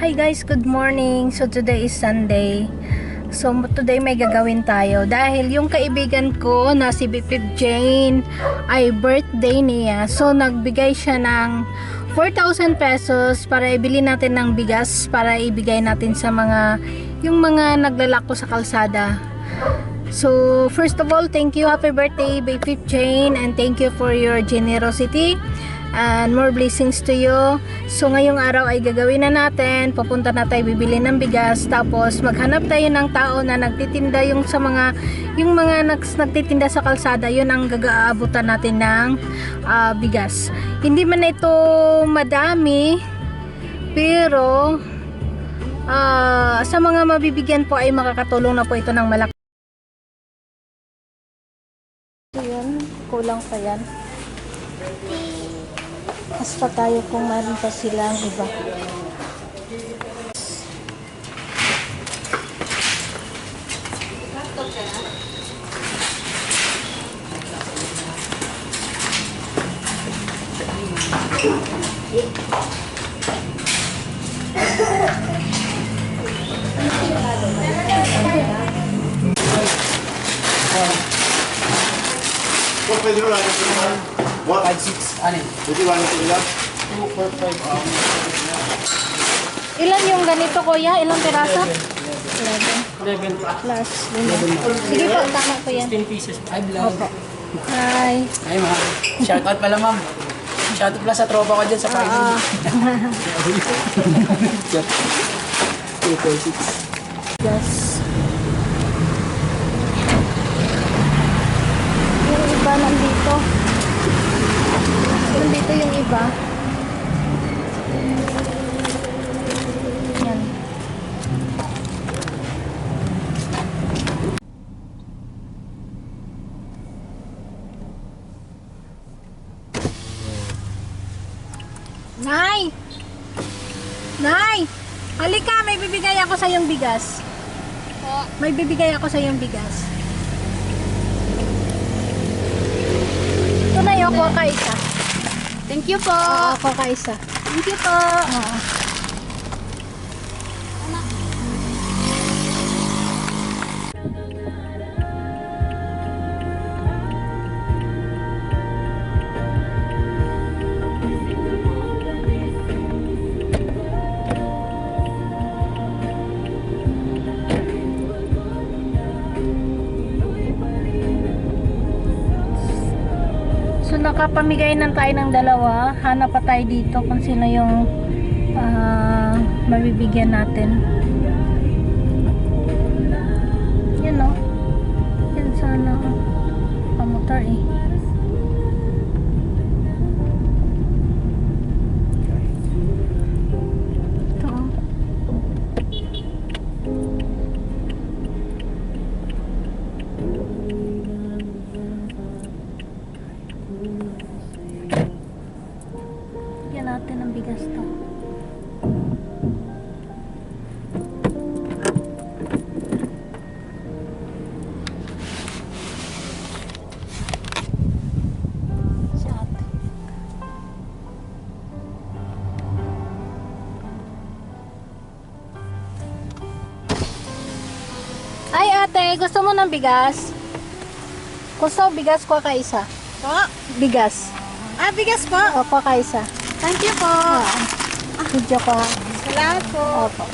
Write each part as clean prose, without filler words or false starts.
Hi guys, good morning. So today is Sunday. So today may gagawin tayo dahil yung kaibigan ko na si Bipip Jane ay birthday niya. So nagbigay siya ng 4,000 pesos para ibili natin ng bigas para ibigay natin sa yung mga naglalako sa kalsada. So first of all, thank you, happy birthday Bipip Jane, and thank you for your generosity and more blessings to you. So ngayong araw ay gagawin na natin, papunta na tayo bibili ng bigas, tapos maghanap tayo ng tao na nagtitinda yung mga nagtitinda sa kalsada, yun ang gagaabutan natin ng bigas. Hindi man ito madami, pero sa mga mabibigyan po ay makakatulong na po ito ng malaki. So yun, kulang pa yan. Mas pa tayo kung meron pa silang iba. Pwede mo lang ito naman. 156. Ano? Pwede ba nito ilan? 2, 4, 5. Ilan yung ganito, kuya? Ilang piraso? 11 Plus. Sige po, tama po yan. 10 pieces. Hi, vlog. Opo. Hi. Hi, ma'am. Shoutout pala, ma'am. Shoutout pala sa tropa ko dyan sa Friday. 2, 4, 6. Yes. Yung iba nandito. Nandito yung iba. Yan. Nay! Nay! Halika, may bibigay ako sa yung bigas. May bibigay ako sa yung bigas. Ito na yung kuha isa. Thank you po. Kuha isa. Thank you po. So nakapamigay na tayo ng dalawa. Hanap pa tayo dito kung sino yung mabibigyan natin. Yan o. Yan sana pamotor eh. Ito o. Yan natin ang bigas to. Si ate. Ay ate, gusto mo ng bigas? Gusto bigas ko ka isa. Po? Bigas. Bigas po. Opo, ka isa. Thank you po. Video ko. Salamat po. Opo.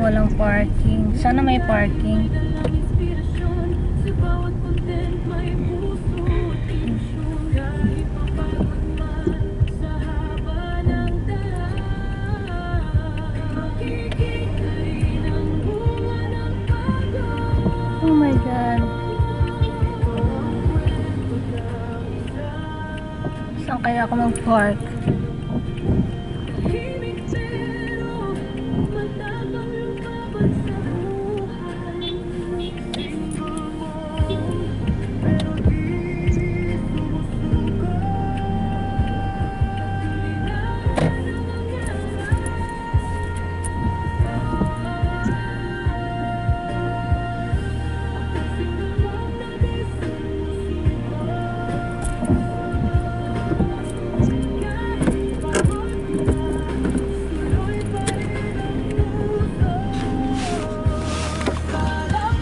walang parking. Sana may parking. Oh my God. Saan kaya ako mag-park?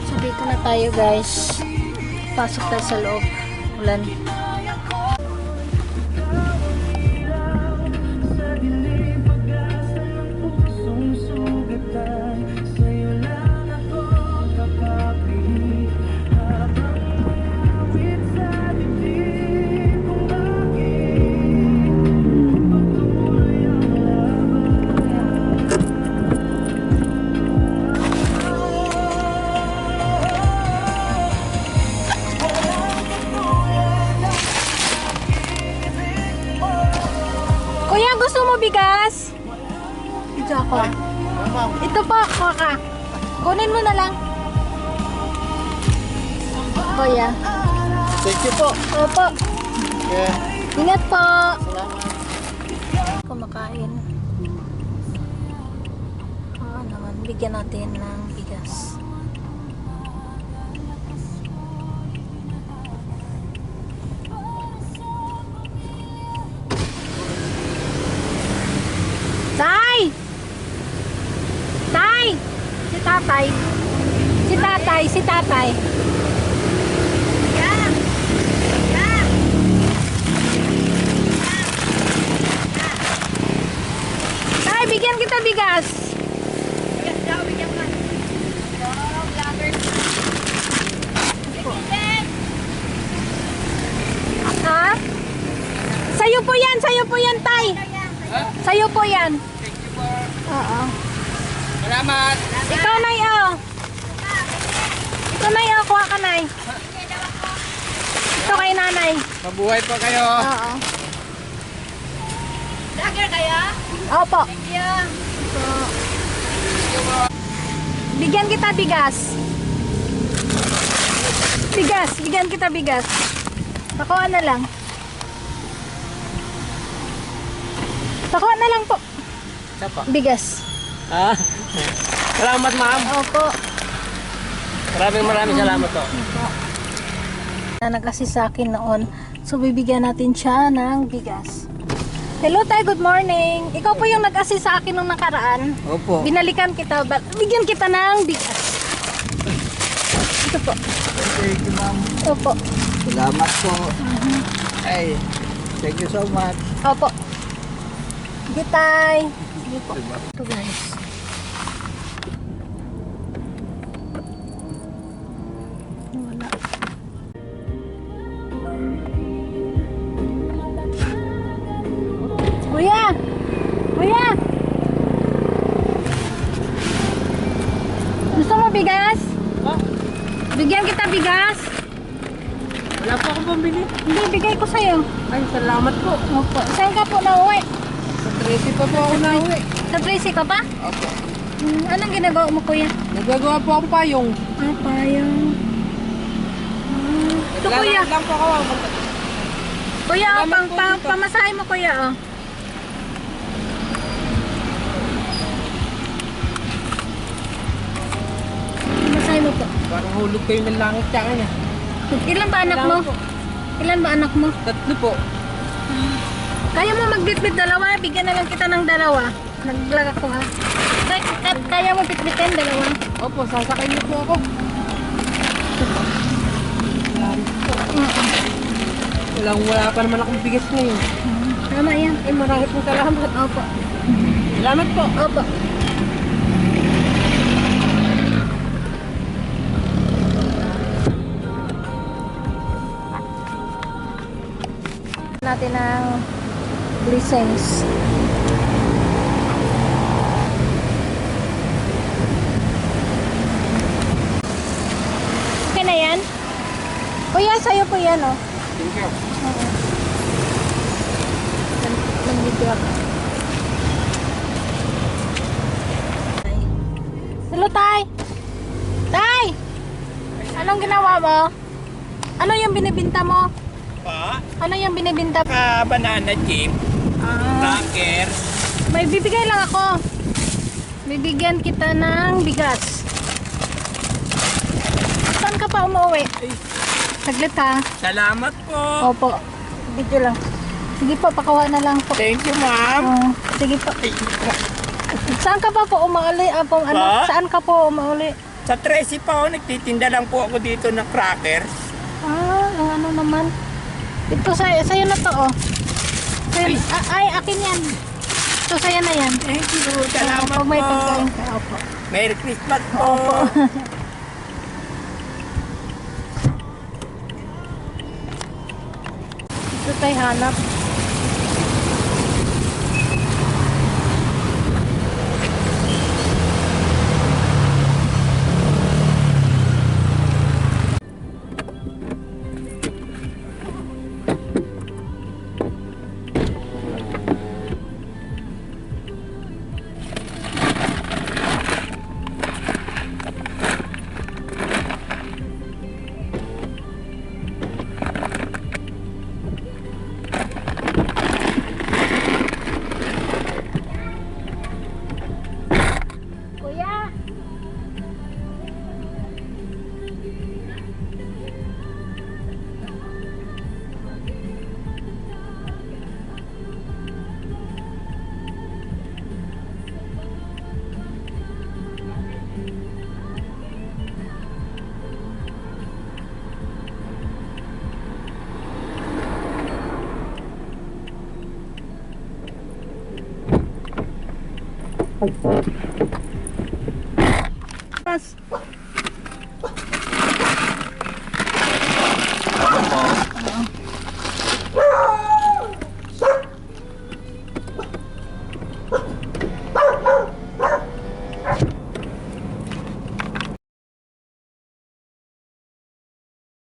So dito na tayo guys. Pasok tayo sa loob. Ulan. Kuya, gusto mo bigas? Ito ako. Ito po, kuha ka. Kunin mo na lang. Kuya. Thank you po. Opo. Yeah. Ingat po. Salamat. Kumakain. Naman, bigyan natin ng bigas. Tay! Tay! Si tatay. Si tatay, si tatay. Tay, bigyan kita bigas. Ha? Sa'yo po yan, Tay. Sa'yo po yan. Thank you po. Oo. Salamat. Ikaw, Nay, oh. Ito, Nay, oh. Kuha ka, Nay. Ito kay nanay. Mabuhay po kayo. Oo. Lager kaya? Opo. Yeah. Bigyan kita bigas. Bigyan kita bigas. Nakuha na lang. Nakuha na lang po. Isa po. Bigas. Ah. Salamat ma'am. Opo. Maraming salamat po. Na nag-assist sa akin noon. So, bibigyan natin siya ng bigas. Hello, Tay. Good morning. Ikaw po yung nag-assist sa akin nung nakaraan. Opo. Binalikan kita. Bigyan kita ng bigas. Ito po. Thank you, ma'am. Opo. Salamat po. Ay, thank you so much. Opo. Sige, Tay. Sige po. Ito, guys. Wala. Kuya! Kuya! Gusto mo bigas? Bigyan kita bigas? Wala po akong pambili. Hindi, bigay ko sa'yo. Ay, salamat po. Opo. Saan ka po nauwi? Sa Tracy pa po ako nauwi. Sa Tracy ka pa? Opo. Anong ginagawa mo, kuya? Nagagawa po akong payong. Payong. Ito, kuya. Lang po ako. Kuya, oh, Salamat po dito. pamasahe mo, kuya, oh. Pamasahe mo po. Parang hulog kayo ng langit tsaka niya. Ilan ba anak mo? Ilan ba anak mo? Tatlo po. Kaya mo magbitbit dalawa, bigyan na lang kita ng dalawa. Naglag ako, ha? Kaya mo bitbitin dalawa? Opo, sasakay niyo po ako. Wala pa naman akong bigas ngayon. Tama yan. Ay, marami pong salamat. Opo. Salamat po. Opo. natin ng license. Okay na yan? Kuya, sa'yo po yan, oh. Thank you. Oo. Nag-video ako. Hello, Tay! Tay! Anong ginawa mo? Ano yung binibinta mo? Pa, Ano yung binibinta? banana chip, Ah, crackers. may bibigay lang ako. Bibigyan kita ng bigas. Saan ka pa umuwi? Saglit ha. Salamat po. Opo. Video lang. Sige po, pakuha na lang po. Thank you, ma'am. Sige po. Saan ka pa po umuwi? Ano? Pa? Saan ka po umuwi? Sa Tracy pa ako, nagtitinda lang po ako dito ng crackers. Ang ano naman. Ito sa'yo na to, oh. Sa'yo, ay, akin yan. Ito sa'yo na yan. Thank you. Salamat Pag may po. pagkain ka, opo. Merry Christmas po. Opo. Ito tayo hanap. Kuya! Pas.